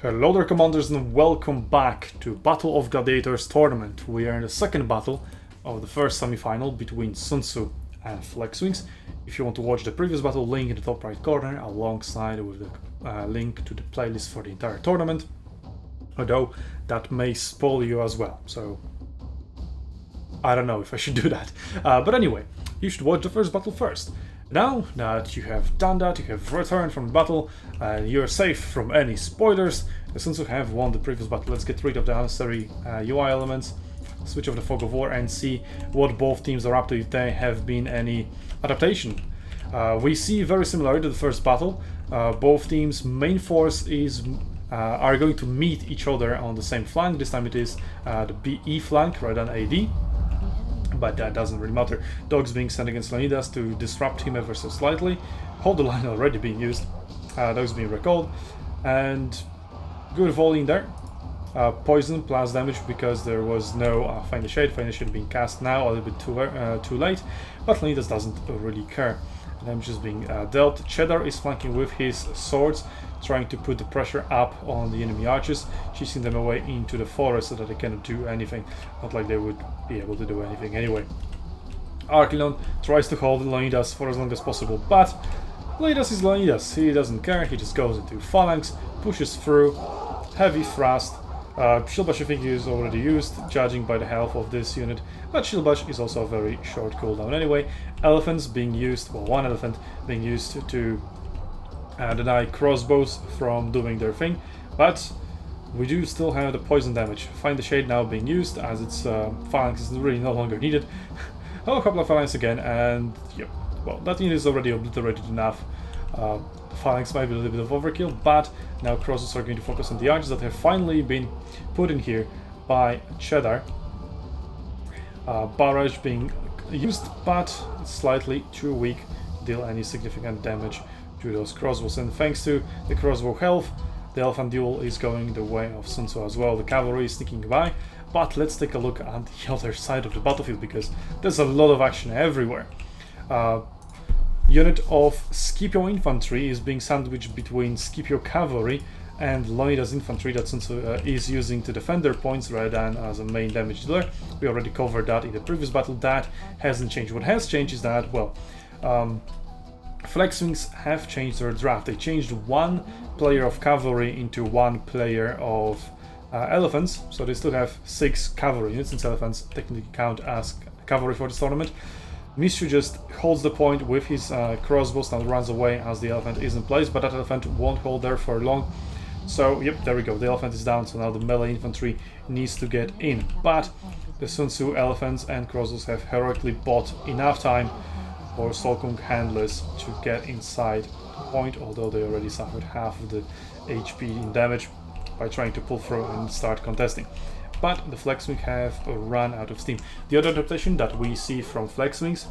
Hello there, commanders, and welcome back to Battle of Gladiators tournament. We are in the second battle of the first semi-final between SUNTZU and FlexWings. If you want to watch the previous battle, link in the top right corner alongside with the link to the playlist for the entire tournament, although that may spoil you as well, so I don't know if I should do that. But anyway, you should watch the first battle first. Now that you have done that, you have returned from the battle, and you're safe from any spoilers. Since you have won the previous battle, let's get rid of the unnecessary UI elements, switch off the fog of war, and see what both teams are up to, if there have been any adaptation. We see very similar to the first battle. Both teams' main force is are going to meet each other on the same flank. This time it is the BE flank rather than AD. But that doesn't really matter. Dogs being sent against Leonidas to disrupt him ever so slightly. Hold the line already being used. Dogs being recalled. And good volley in there. Poison plus damage because there was no Find the Shade. Find the Shade being cast now, a little bit too late. But Leonidas doesn't really care. Damage is being dealt. Cheddar is flanking with his swords, trying to put the pressure up on the enemy archers, chasing them away into the forest so that they cannot do anything. Not like they would be able to do anything anyway. Archilon tries to hold Leonidas for as long as possible, but Leonidas is Leonidas. He doesn't care, he just goes into phalanx, pushes through, heavy thrust. Shield Bash I think is already used, judging by the health of this unit, but Shield Bash is also a very short cooldown anyway. Elephants being used, well, one elephant being used to deny crossbows from doing their thing, but we do still have the poison damage. Find the Shade now being used, as its phalanx is really no longer needed. Oh, a couple of phalanx again, and yep, well, that unit is already obliterated enough. Phalanx might be a little bit of overkill, but now crossbows are going to focus on the archers that have finally been put in here by Cheddar. Barrage being used, but slightly too weak to deal any significant damage to those crossbows, and thanks to the crossbow health, the elephant duel is going the way of SUNTZU as well. The cavalry is sneaking by, but let's take a look at the other side of the battlefield, because there's a lot of action everywhere. Unit of Scipio infantry is being sandwiched between Scipio cavalry and Leonidas infantry that SUNTZU is using to defend their points rather than as a main damage dealer. We already covered that in the previous battle. That hasn't changed. What has changed is that, well, FlexWings have changed their draft. They changed one player of cavalry into one player of elephants, so they still have 6 cavalry units, since elephants technically count as cavalry for this tournament. Mishu just holds the point with his crossbows and runs away as the elephant is in place, but that elephant won't hold there for long. So, yep, there we go, the elephant is down, so now the melee infantry needs to get in. But the SUNTZU elephants and crossbows have heroically bought enough time for Solkung handlers to get inside the point, although they already suffered half of the HP in damage by trying to pull through and start contesting. But the FlexWings have run out of steam. The other adaptation that we see from FlexWings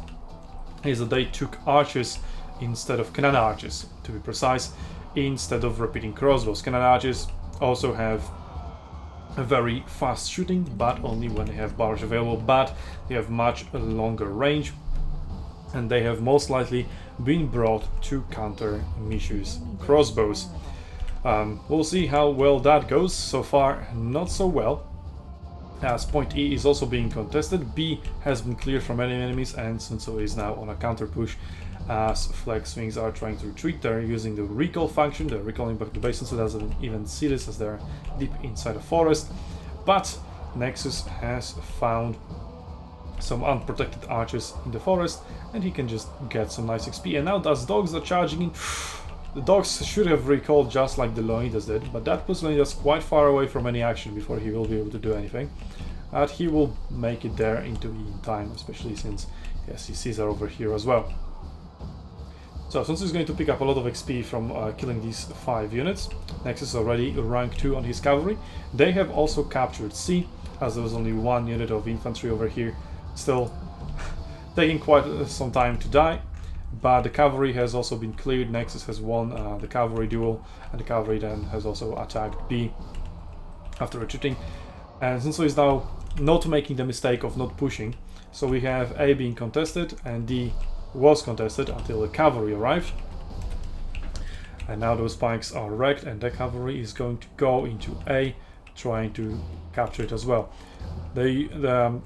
is that they took archers instead of cannon archers, to be precise, instead of repeating crossbows. Cannon archers also have a very fast shooting, but only when they have barrage available, but they have much longer range, and they have most likely been brought to counter Mishu's crossbows. We'll see how well that goes. So far, not so well, as point E is also being contested. B has been cleared from any enemies, and SUNTZU is now on a counter push as FlexWings are trying to retreat. They're using the recall function, they're recalling back to base. SUNTZU doesn't even see this as they're deep inside a forest, but Nexus has found some unprotected archers in the forest, and he can just get some nice XP. And now those dogs are charging in. The dogs should have recalled just like the Leonidas did, but that puts Leonidas quite far away from any action before he will be able to do anything. But he will make it there into in time, especially since, yes, he sees are over here as well. So SUNTZU is going to pick up a lot of XP from killing these 5 units. Nexus is already rank 2 on his cavalry. They have also captured C, as there was only 1 unit of infantry over here, still taking quite some time to die. But the cavalry has also been cleared. Nexus has won the cavalry duel, and the cavalry then has also attacked B after retreating. And SUNTZU is now not making the mistake of not pushing. So we have A being contested, and D was contested until the cavalry arrived. And now those spikes are wrecked, and the cavalry is going to go into A, trying to capture it as well. They're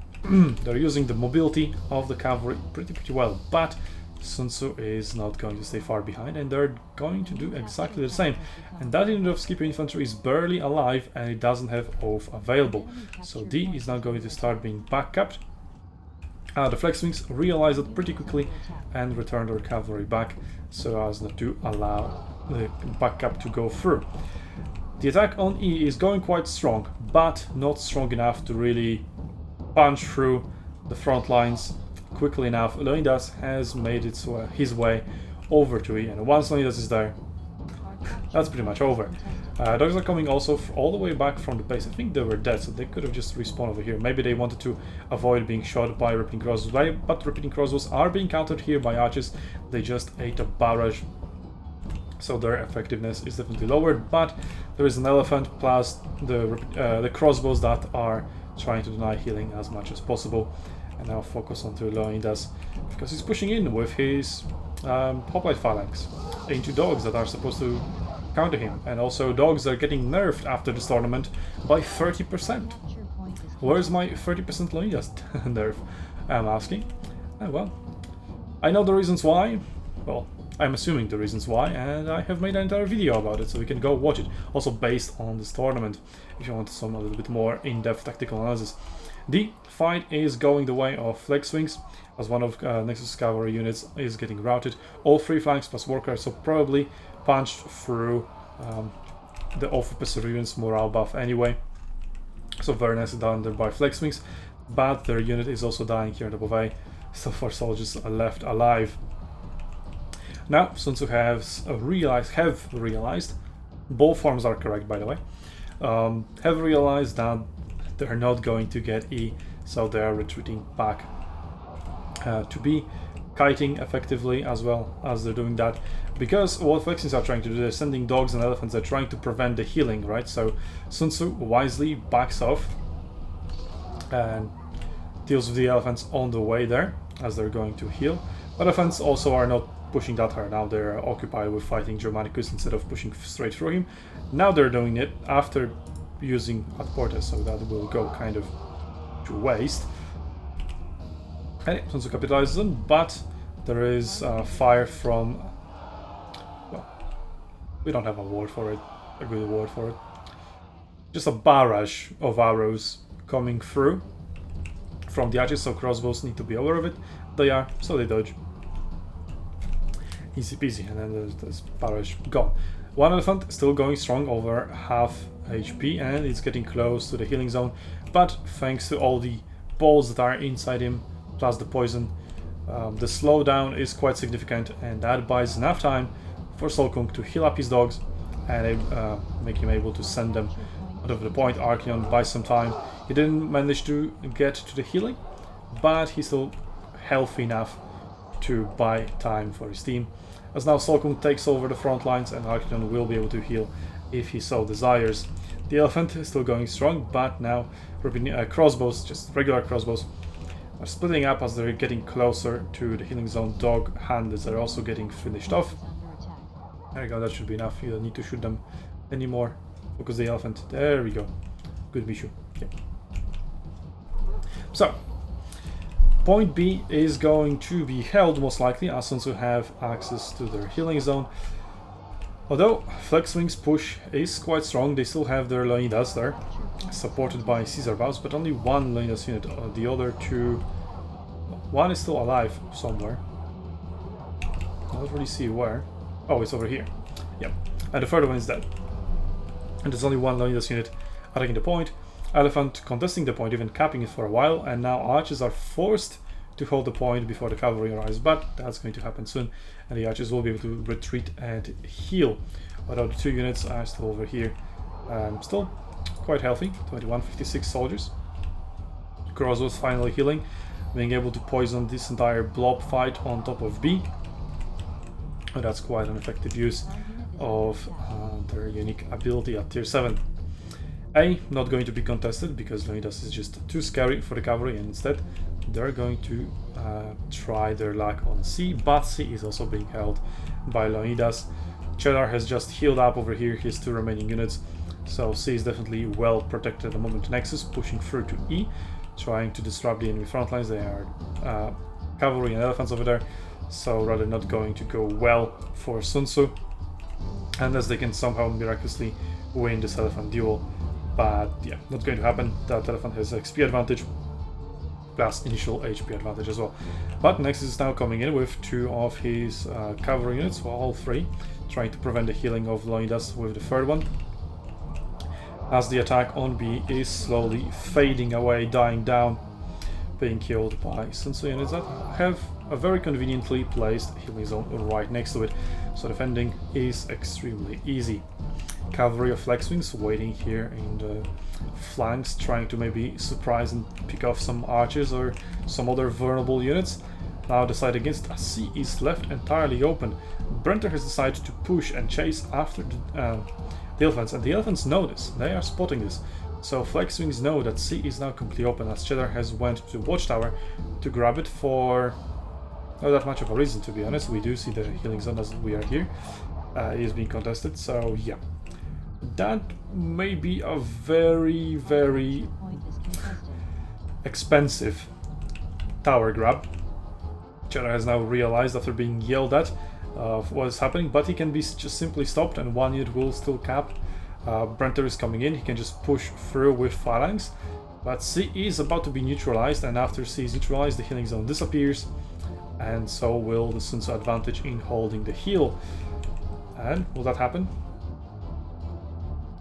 using the mobility of the cavalry pretty well, but SUNTZU is not going to stay far behind, and they're going to do exactly the same. And that unit of skipper infantry is barely alive, and it doesn't have oath available. So D is now going to start being backcapped. The FlexWings realize it pretty quickly and return their cavalry back so as not to allow the backup to go through. The attack on E is going quite strong, but not strong enough to really punch through the front lines quickly enough. Leonidas has made his way over to E, and once Leonidas is there, that's pretty much over. Dogs are coming also all the way back from the base. I think they were dead, so they could have just respawned over here. Maybe they wanted to avoid being shot by repeating crossbows, but repeating crossbows are being countered here by archers. They just ate a barrage, so their effectiveness is definitely lowered, but there is an elephant plus the crossbows that are trying to deny healing as much as possible. And now focus on Leonidas, because he's pushing in with his hoplite phalanx into dogs that are supposed to counter him, and also dogs are getting nerfed after this tournament by 30%. Where's my 30% Leonidas nerf? I'm asking. Well, I know the reasons why. Well, I'm assuming the reasons why, and I have made an entire video about it, so you can go watch it. Also based on this tournament, if you want some a little bit more in-depth tactical analysis. The fight is going the way of FlexWings, as one of Nexus cavalry units is getting routed. All 3 flanks plus workers, so probably punched through the awful Perseverance morale buff anyway. So very nicely done there by FlexWings, but their unit is also dying here on top of A, so 4 soldiers are left alive. Now SUNTZU have realized, both forms are correct by the way, have realized that they're not going to get E, so they are retreating back to B, kiting effectively as well as they're doing that, because what FlexWings are trying to do, they're sending dogs and elephants, they're trying to prevent the healing, right? So SUNTZU wisely backs off and deals with the elephants on the way there as they're going to heal. Elephants also are not pushing that hard. Now they're occupied with fighting Germanicus instead of pushing straight through him. Now they're doing it after using Ad Portes, so that will go kind of to waste. And SUNTZU capitalizes on, but there is fire from... well, we don't have a word for it, a good word for it. Just a barrage of arrows coming through from the archers, so crossbows need to be aware of it. They are, so they dodge. Easy peasy, and then there's this barrage gone. One elephant still going strong, over half HP, and it's getting close to the healing zone, but thanks to all the balls that are inside him, plus the poison, the slowdown is quite significant, and that buys enough time for Solkung to heal up his dogs and make him able to send them out of the point. Archeon buys some time. He didn't manage to get to the healing, but he's still healthy enough to buy time for his team. As now Solkung takes over the front lines, and Archeon will be able to heal if he so desires. The elephant is still going strong, but now crossbows, just regular crossbows, are splitting up as they're getting closer to the healing zone. Dog handlers are also getting finished off. There we go, that should be enough. You don't need to shoot them anymore. Focus the elephant. There we go. Good Mishu. Okay. So, point B is going to be held most likely, as SUNTZU have access to their healing zone. Although FlexWings push is quite strong, they still have their Leonidas there, supported by Caesar Bows, but only one Leonidas unit. The other two, one is still alive somewhere. I don't really see where. Oh, it's over here. Yep. And the third one is dead. And there's only one Leonidas unit attacking the point. Elephant contesting the point, even capping it for a while, and now archers are forced to hold the point before the cavalry arrives, but that's going to happen soon, and the archers will be able to retreat and heal. Although the 2 units are still over here, still quite healthy. 2156 soldiers. Crossbows finally healing, being able to poison this entire blob fight on top of B. Oh, that's quite an effective use of their unique ability at tier 7. A, not going to be contested because Leonidas is just too scary for the cavalry, and instead they're going to try their luck on C, but C is also being held by Leonidas. Cheddar has just healed up over here his 2 remaining units, so C is definitely well protected at the moment. Nexus pushing through to E, trying to disrupt the enemy front lines. They are cavalry and elephants over there, so rather not going to go well for SUNTZU, unless they can somehow miraculously win this elephant duel. But yeah, not going to happen. That elephant has XP advantage, plus initial HP advantage as well. But Nexus is now coming in with 2 of his cavalry units, well, all 3, trying to prevent the healing of Leonidas with the 3rd one, as the attack on B is slowly fading away, dying down, being killed by SUNTZU units that have a very conveniently placed healing zone right next to it, so defending is extremely easy. Cavalry of FlexWings waiting here in the flanks, trying to maybe surprise and pick off some archers or some other vulnerable units. Now the side against C is left entirely open. Brenter has decided to push and chase after the elephants, and the elephants know this. They are spotting this. So FlexWings know that C is now completely open, as Cheddar has went to Watchtower to grab it for not that much of a reason, to be honest. We do see the healing zone as we are here. It is being contested, so yeah. That may be a very, very expensive tower grab. Cheddar has now realized, after being yelled at, what is happening, but he can be just simply stopped and 1 unit will still cap. Brenter is coming in, he can just push through with phalanx, but C is about to be neutralized, and after C is neutralized, the healing zone disappears, and so will the SUNTZU advantage in holding the heal. And will that happen?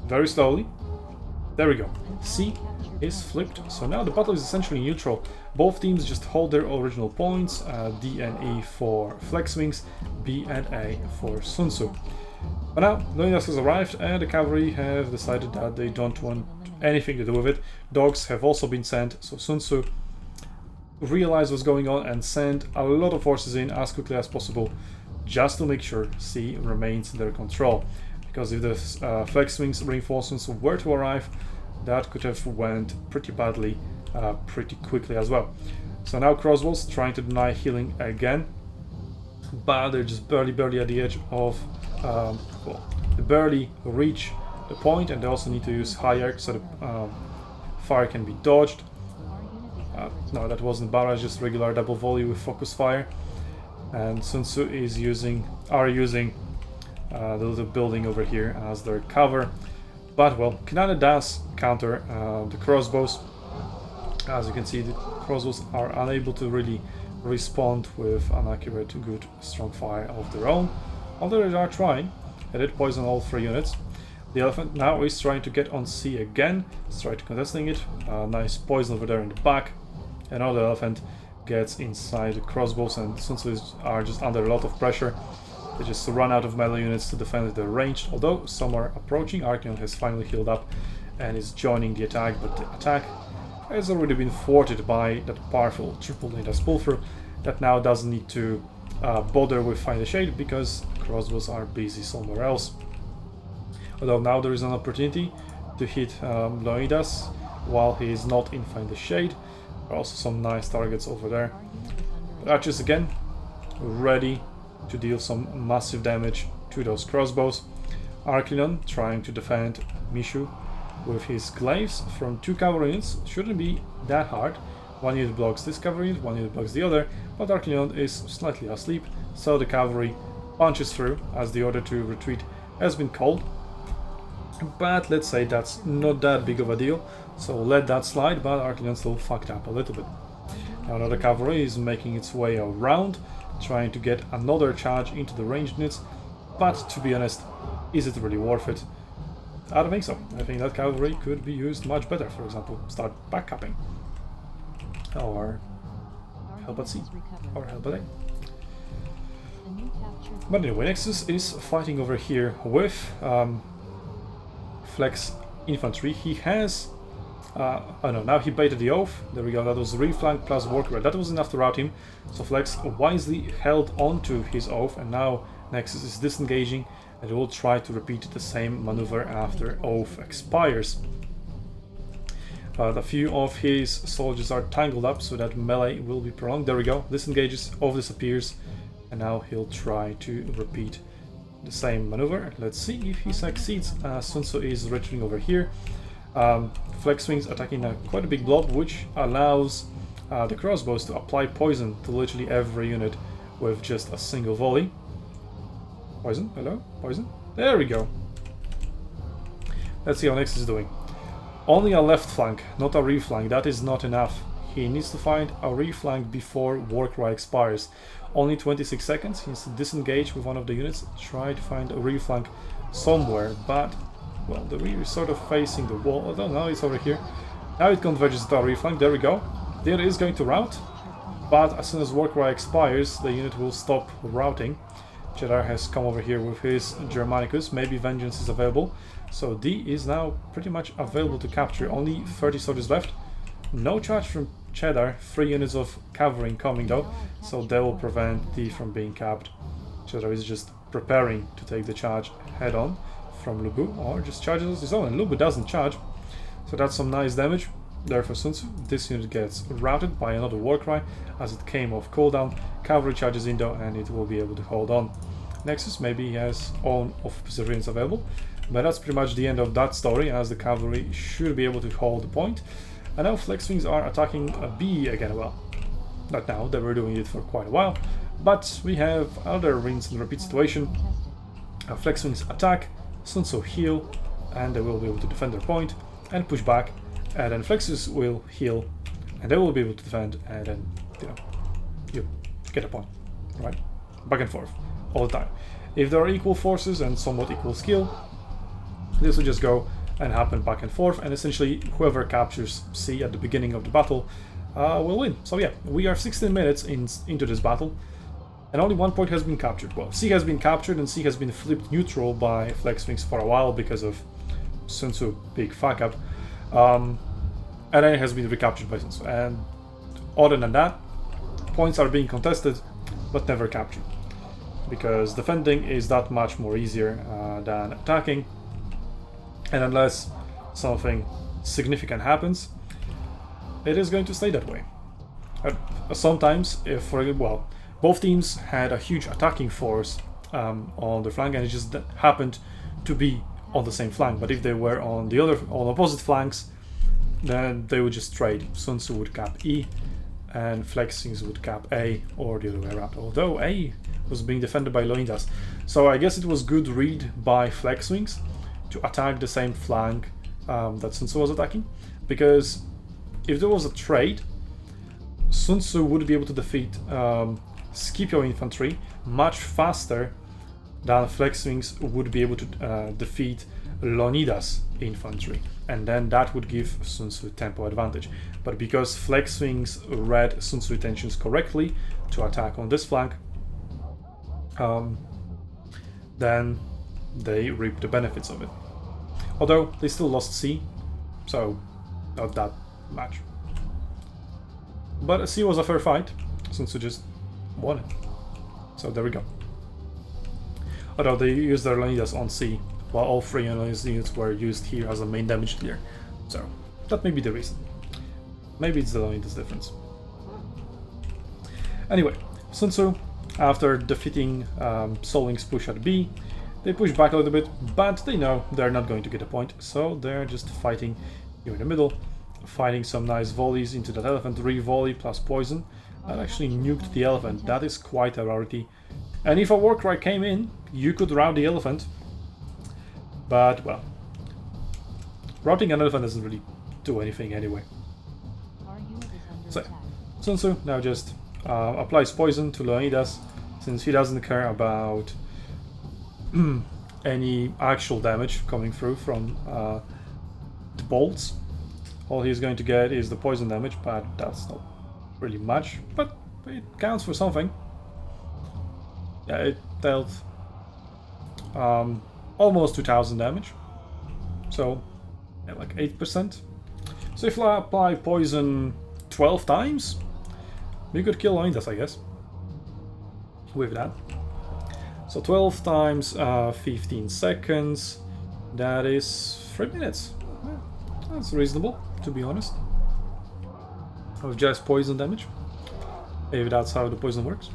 Very slowly. There we go. C is flipped, so now the battle is essentially neutral. Both teams just hold their original points, D and E for FlexWings, B and A for SUNTZU. But now Leonidas has arrived, and the cavalry have decided that they don't want anything to do with it. Dogs have also been sent, so SUNTZU realized what's going on and sent a lot of forces in as quickly as possible, just to make sure C remains in their control. Because if the FlexWings reinforcements were to arrive, that could have went pretty badly, pretty quickly as well. So now crossbows trying to deny healing again, but they're just barely at the edge of, well, they barely reach the point, and they also need to use high arc so the fire can be dodged. No, that wasn't barrage, just regular double volley with focus fire. And SUNTZU is using the little building over here as their cover, but well, Kanada does counter the crossbows. As you can see, the crossbows are unable to really respond with an accurate, good, strong fire of their own, although they are trying. They did poison all 3 units. The elephant now is trying to get on C again, trying to contesting it. Nice poison over there in the back. Another elephant gets inside the crossbows, and SUNTZU are just under a lot of pressure. They just run out of melee units to defend their range, although some are approaching. Archeon has finally healed up and is joining the attack, but the attack has already been thwarted by that powerful triple Leonidas pull-through that now doesn't need to bother with Find the Shade, because crossbows are busy somewhere else. Although now there is an opportunity to hit Leonidas while he is not in Find the Shade. There are also some nice targets over there. But archers again, ready to deal some massive damage to those crossbows. Arclinon trying to defend Mishu with his glaives from 2 cavalry units. Shouldn't be that hard. 1 unit blocks this cavalry unit, 1 unit blocks the other, but Arclinon is slightly asleep, so the cavalry punches through as the order to retreat has been called. But let's say that's not that big of a deal, so let that slide, but Arclinon still fucked up a little bit. Now another cavalry is making its way around, trying to get another charge into the ranged units, but to be honest, is it really worth it? I don't think so. I think that cavalry could be used much better. For example, start backcapping, or help at C, or help at A. But anyway, Nexus is fighting over here with Flex Infantry. He has oh no, now he baited the oath. There we go, that was reflank plus worker. That was enough to rout him, so Flex wisely held on to his oath, and now Nexus is disengaging and will try to repeat the same maneuver after oath expires. A few of his soldiers are tangled up, so that melee will be prolonged. There we go, disengages, oath disappears, and now he'll try to repeat the same maneuver. Let's see if he succeeds. SUNTZU is retreating over here. FlexWings attacking quite a big blob, which allows the crossbows to apply poison to literally every unit with just a single volley. Poison, hello, poison. There we go. Let's see how Nexus is doing. Only a left flank, not a rear flank. That is not enough. He needs to find a rear flank before Warcry expires. Only 26 seconds. He needs to disengage with one of the units, try to find a rear flank somewhere, but well, the rear is sort of facing the wall. Although now it's over here. Now it converges to a rear flank. There we go. There is going to rout, but as soon as Warcry expires, the unit will stop routing. Jedar has come over here with his Germanicus. Maybe Vengeance is available. So D is now pretty much available to capture. Only 30 soldiers left. No charge from Cheddar. 3 units of cavalry incoming though, so they will prevent D from being capped. Cheddar is just preparing to take the charge head on from Lubu, or just charges his own, and Lubu doesn't charge. So that's some nice damage there for SUNTZU. This unit gets routed by another Warcry as it came off cooldown. Cavalry charges in though, and it will be able to hold on. Nexus, maybe he has own of Perseverance available, but that's pretty much the end of that story, as the cavalry should be able to hold the point. And now FlexWings are attacking a B again. Well, not now, they were doing it for quite a while, but we have other rinse and repeat situation. FlexWings attack, SUNTZU heal, and they will be able to defend their point and push back, and then Flexus will heal, and they will be able to defend, and then, you know, you get a point, right? Back and forth, all the time. If there are equal forces and somewhat equal skill, this will just go and happen back and forth, and essentially whoever captures C at the beginning of the battle will win. So yeah, we are 16 minutes into this battle, and only 1 point has been captured. Well, C has been captured, and C has been flipped neutral by FlexWings for a while because of SUNTZU big fuck up, and then it has been recaptured by SUNTZU. And other than that, points are being contested but never captured, because defending is that much more easier than attacking. And unless something significant happens, it is going to stay that way. Sometimes, if for well, both teams had a huge attacking force on the flank, and it just happened to be on the same flank. But if they were on the on opposite flanks, then they would just trade. SUNTZU would cap E, and FlexWings would cap A, or the other way around. Although A was being defended by Leonidas, so I guess it was good read by FlexWings to attack the same flank that SUNTZU was attacking, because if there was a trade, SUNTZU would be able to defeat Scipio infantry much faster than FlexWings would be able to defeat Leonidas infantry, and then that would give SUNTZU tempo advantage. But because FlexWings read SUNTZU intentions correctly to attack on this flank, then they reap the benefits of it. Although they still lost C, so not that much. But C was a fair fight, SUNTZU just won it. So there we go. Although they used their Leonidas on C, while all 3 Leonidas units were used here as a main damage dealer. So that may be the reason. Maybe it's the Leonidas difference. Anyway, SUNTZU, after defeating Solwing's push at B, they push back a little bit, but they know they're not going to get a point, so they're just fighting here in the middle, fighting some nice volleys into that elephant. Re-volley plus poison. That actually nuked the elephant. That is quite a rarity. And if a Warcry came in, you could rout the elephant. But, well, routing an elephant doesn't really do anything anyway. So, SUNTZU now just applies poison to Leonidas, since he doesn't care about any actual damage coming through from the bolts. All he's going to get is the poison damage, but that's not really much, but it counts for something. Yeah, it dealt almost 2000 damage, so yeah, like 8%. So if I apply poison 12 times, we could kill Leonidas, I guess, with that. So 12 times 15 seconds, that is 3 minutes. Yeah, that's reasonable, to be honest, of just poison damage, if that's how the poison works.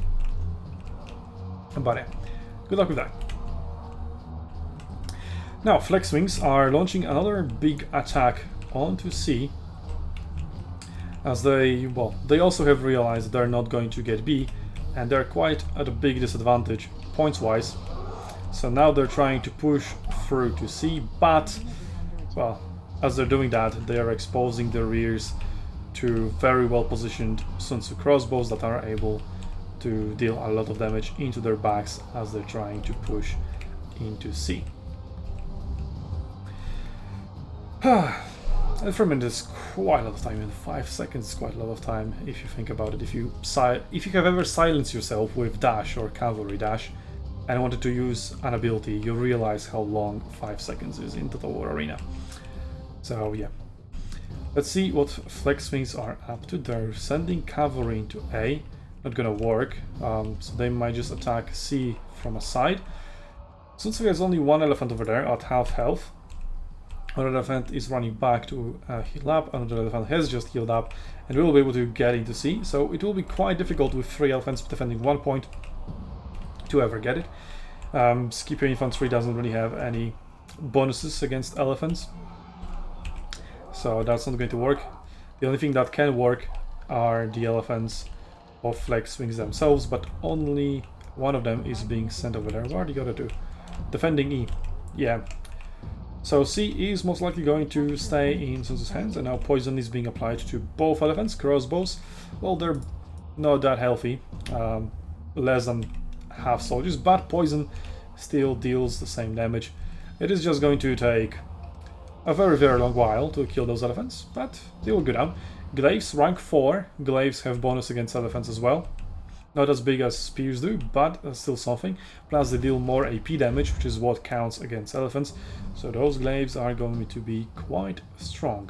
But yeah, good luck with that. Now, FlexWings are launching another big attack onto C, as they also have realized they're not going to get B, and they're quite at a big disadvantage points-wise. So now they're trying to push through to C, but, well, as they're doing that, they are exposing their rears to very well-positioned SUNTZU crossbows that are able to deal a lot of damage into their backs as they're trying to push into C. And for a minute, it's quite a lot of time. In 5 seconds is quite a lot of time if you think about it. If you have ever silenced yourself with dash or cavalry dash and wanted to use an ability, you realize how long 5 seconds is into the war arena. So yeah, let's see what FlexWings are up to. They're sending cavalry into A. Not gonna work, so they might just attack C from a side. SUNTZU has only one elephant over there at half health. Another elephant is running back to heal up, another elephant has just healed up, and we will be able to get into C. So it will be quite difficult with 3 elephants defending 1 point to ever get it. Scipio infantry doesn't really have any bonuses against elephants, so that's not going to work. The only thing that can work are the elephants of FlexWings themselves, but only one of them is being sent over there. What are the other two? Defending E. Yeah. So C is most likely going to stay in SUNTZU's hands, and now poison is being applied to both elephants. Crossbows, well, they're not that healthy, less than half soldiers, but poison still deals the same damage. It is just going to take a very, very long while to kill those elephants, but they will go down. Glaives, rank 4. Glaives have bonus against elephants as well. Not as big as spears do, but still something. Plus they deal more AP damage, which is what counts against elephants. So those glaives are going to be quite strong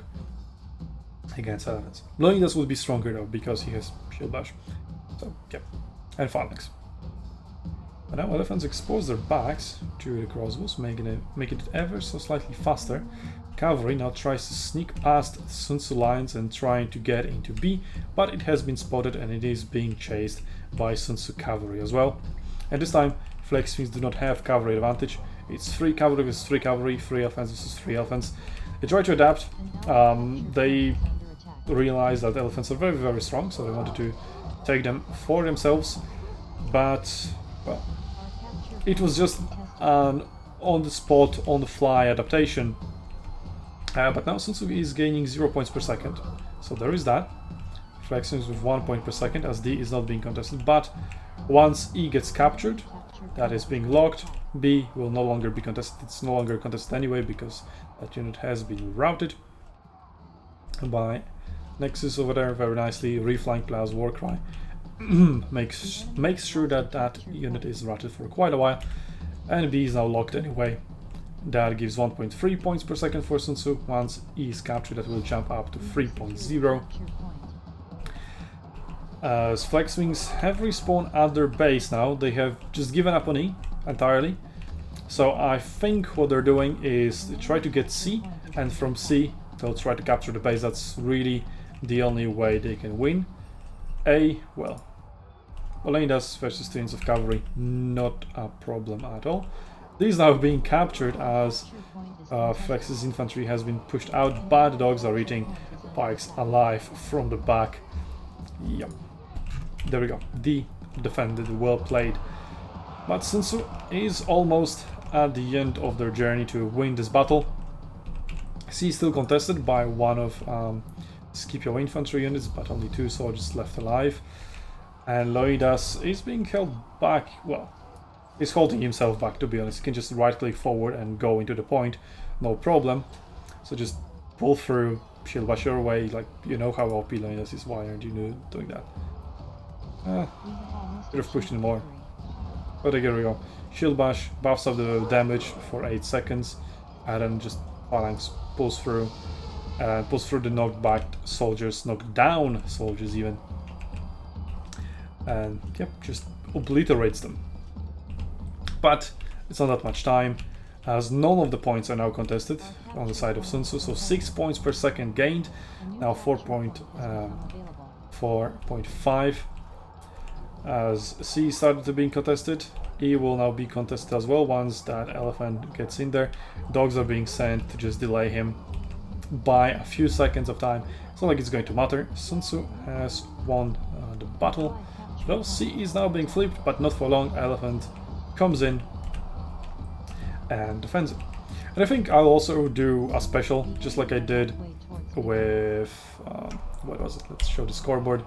against elephants. Leonidas would be stronger though, because he has shield bash. So yeah, and phalanx. But now elephants expose their backs to the crossbows, making it ever so slightly faster. Cavalry now tries to sneak past SUNTZU lines and trying to get into B, but it has been spotted and it is being chased by SUNTZU cavalry as well. And this time, FlexWings do not have cavalry advantage. It's 3 cavalry versus 3 cavalry, 3 elephants versus 3 elephants. They try to adapt. They realize that elephants are very, very strong, so they wanted to take them for themselves. But, well, it was just an on-the-spot, on-the-fly adaptation. But now SUNTZU is gaining 0 points per second, so there is that. FlexWings with 1 point per second, as D is not being contested, but once E gets captured, that is being locked, B will no longer be contested. It's no longer contested anyway, because that unit has been routed by Nexus over there, very nicely. Reflank plus Warcry makes sure that that unit is routed for quite a while, and B is now locked anyway. That gives 1.3 points per second for SUNTZU. Once E is captured, that will jump up to 3.0. As FlexWings have respawned at their base now, they have just given up on E entirely. So I think what they're doing is they try to get C, and from C they'll try to capture the base. That's really the only way they can win. A, well, Leonidas versus 2 units of cavalry, not a problem at all. These now being captured as Flex's infantry has been pushed out, but the dogs are eating pikes alive from the back. Yep. There we go. D defended, well played. But SUNTZU is almost at the end of their journey to win this battle. C is still contested by one of Scipio infantry units, but only 2 soldiers left alive. And Leonidas is being held back, well, he's holding himself back, to be honest. He can just right click forward and go into the point, no problem. So just pull through, shield bash your way, like, you know how OP Leonidas is, why aren't you doing that? Could have pushed in more. But here we go. Shield bash buffs up the damage for 8 seconds, and then just phalanx pulls through the knocked back soldiers, knocked down soldiers even. And yep, just obliterates them. But it's not that much time, as none of the points are now contested on the side of SUNTZU. So 6 points per second gained, now 4.5, as C started to being contested. It will now be contested as well once that elephant gets in there. Dogs are being sent to just delay him by a few seconds of time. It's not like it's going to matter. Sun Tzu has won the battle. Well, C is now being flipped, but not for long. Elephant comes in and defends it. And I think I'll also do a special, just like I did with... what was it? Let's show the scoreboard.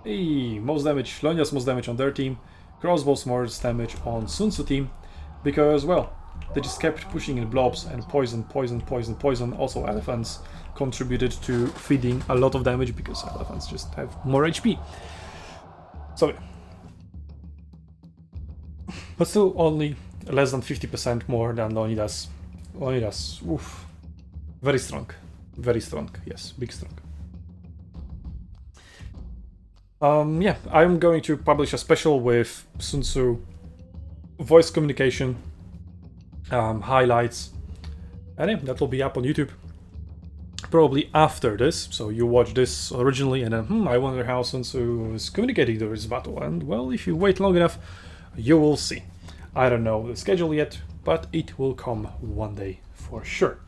Hey, most damage, Lonia's most damage on their team. Crossbow's most damage on Sun Tzu team. Because, well, they just kept pushing in blobs and poison, poison, poison, poison. Also, elephants contributed to feeding a lot of damage because elephants just have more HP. So, but still only less than 50% more than Leonidas. Leonidas, oof. Very strong. Very strong, yes, big strong. Yeah, I'm going to publish a special with Sun Tzu voice communication, highlights, and yeah, that will be up on YouTube probably after this. So you watch this originally and then, I wonder how Sun Tzu is communicating during this battle. And well, if you wait long enough, you will see. I don't know the schedule yet, but it will come one day for sure.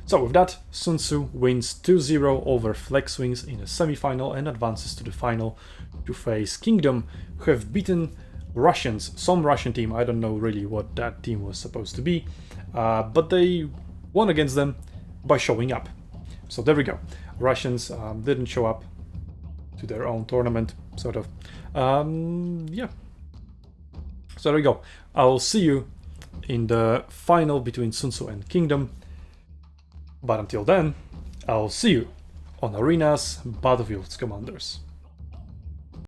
So with that, Sun Tzu wins 2-0 over FlexWings in a semi-final and advances to the final to face Kingdom, who have beaten Russians, some Russian team. I don't know really what that team was supposed to be, but they won against them by showing up. So there we go. Russians didn't show up to their own tournament, sort of. Yeah. So there we go. I'll see you in the final between Sun Tzu and Kingdom. But until then, I'll see you on Arena's Battlefields Commanders.